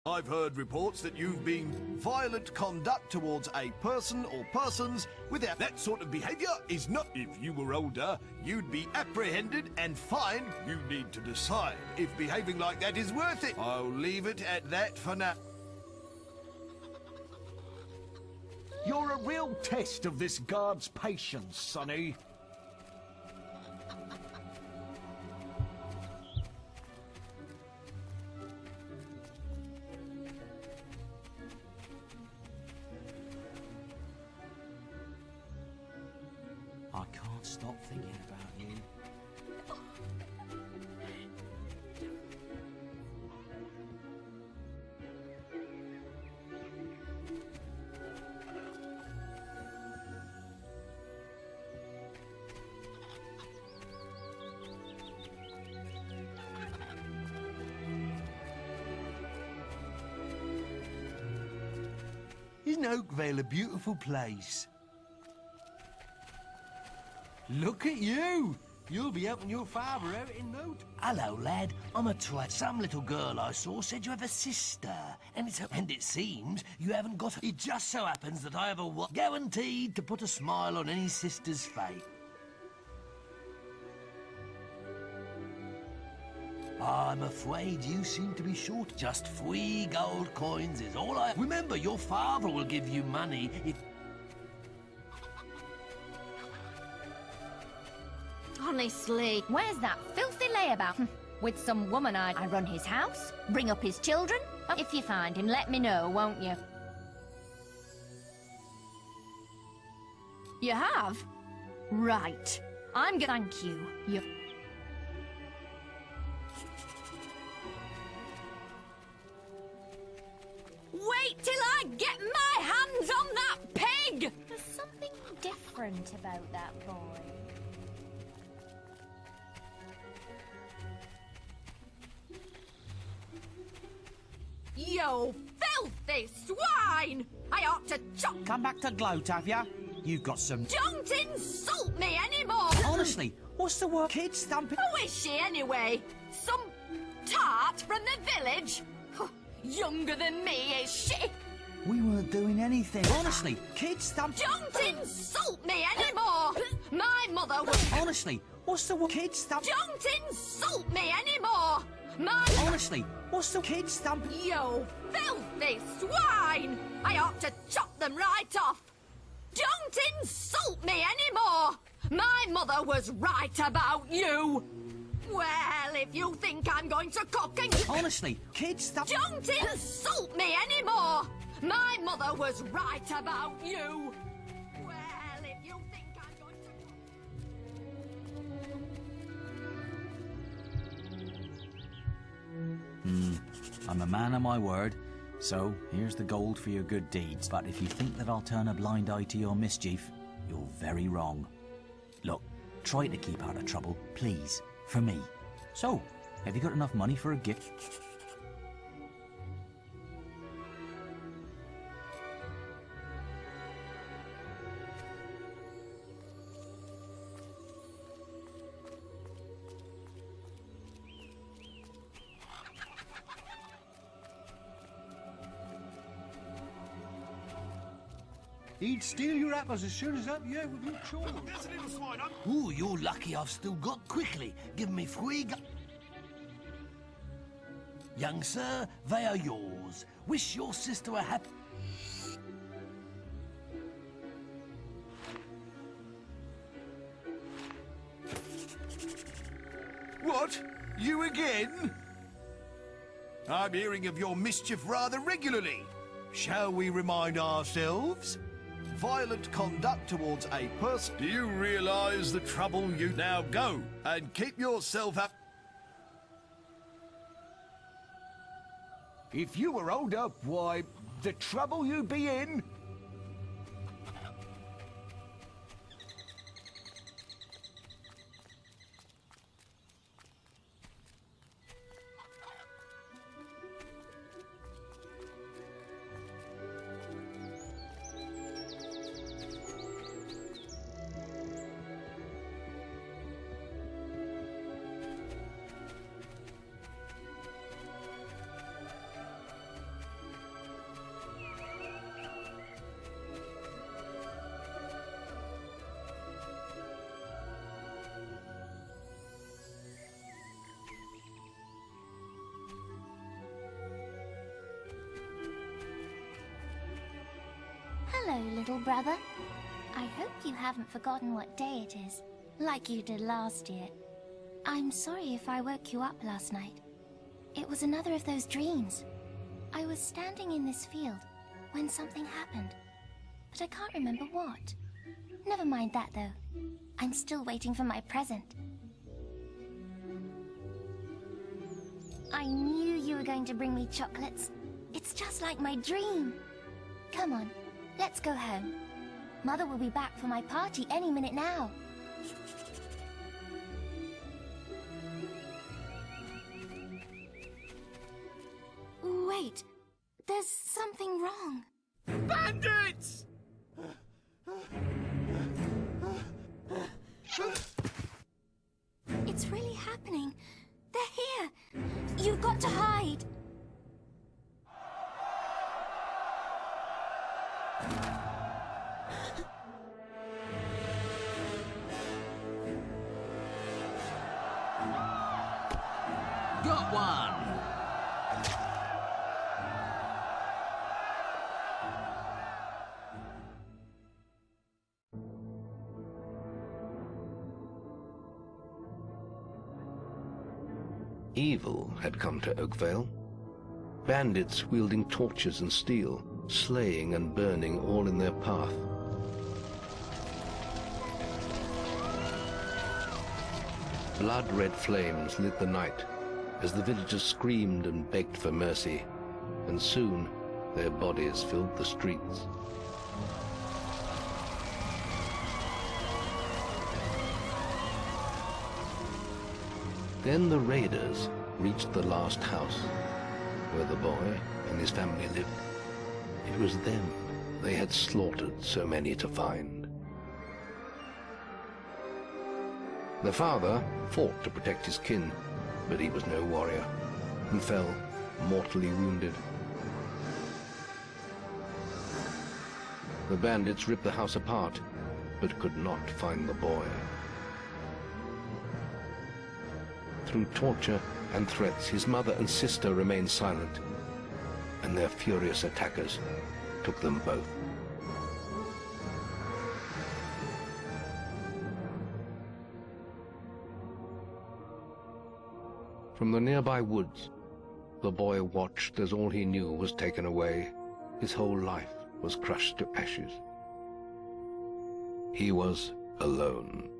I've heard reports that you've been violent conduct towards a person or persons without that sort of behaviour is not. If you were older, you'd be apprehended and fined. You need to decide if behaving like that is worth it. I'll leave it at that for now. You're a real test of this guard's patience, Sonny. I can't stop thinking about you. Isn't Oakvale a beautiful place? Look at you! You'll be helping your father out in no time. Hello, lad. I'm a twat. Some little girl I saw said you have a sister, and it seems you haven't got. It just so happens that I have a guaranteed to put a smile on any sister's face. I'm afraid you seem to be short. Just 3 gold coins is all I. Remember, your father will give you money if. Honestly, where's that filthy layabout? With some woman I run his house, bring up his children. If you find him, let me know, won't you? You have? Right. I'm gonna thank you. Wait till I get my hands on that pig! There's something different about that boy. You filthy swine! I ought to chop. Come back to gloat, have ya? You've got some. Don't insult me anymore! Honestly, what's the word? Kid stumping. Who is she anyway? Some tart from the village? Younger than me, is she? We weren't doing anything. Honestly, kid stumping. Don't insult me anymore! My mother was. Honestly, what's the word? Kid stumping. Don't insult me anymore! My. Honestly, what's the kid stumping? You filthy swine! I ought to chop them right off! Don't insult me anymore! My mother was right about you! Well, if you think I'm going to cock and... Honestly, kid stumping. Don't insult me anymore! My mother was right about you! Well, if you think I'm going to... I'm a man of my word, so here's the gold for your good deeds. But if you think that I'll turn a blind eye to your mischief, you're very wrong. Look, try to keep out of trouble, please, for me. So, have you got enough money for a gift? He'd steal your apples as soon as up you with your chores. Ooh, you're lucky I've still got quickly. Give me 3 Young sir, they are yours. Wish your sister a happy... What? You again? I'm hearing of your mischief rather regularly. Shall we remind ourselves? Violent conduct towards a person. Do you realise the trouble you now go and keep yourself up? If you were older, why, the trouble you'd be in. Hello, little brother. I hope you haven't forgotten what day it is, like you did last year. I'm sorry if I woke you up last night. It was another of those dreams. I was standing in this field when something happened, but I can't remember what. Never mind that, though. I'm still waiting for my present. I knew you were going to bring me chocolates. It's just like my dream. Come on, let's go home. Mother will be back for my party any minute now. Wait, there's something wrong. Bandits! It's really happening. They're here. You've got to hide. Got one! Evil had come to Oakvale. Bandits wielding torches and steel, slaying and burning all in their path. Blood-red flames lit the night as the villagers screamed and begged for mercy, and soon their bodies filled the streets. Then the raiders reached the last house, where the boy and his family lived. It was them they had slaughtered so many to find. The father fought to protect his kin, but he was no warrior, and fell mortally wounded. The bandits ripped the house apart, but could not find the boy. Through torture and threats, his mother and sister remained silent, and their furious attackers took them both. From the nearby woods, the boy watched as all he knew was taken away. His whole life was crushed to ashes. He was alone.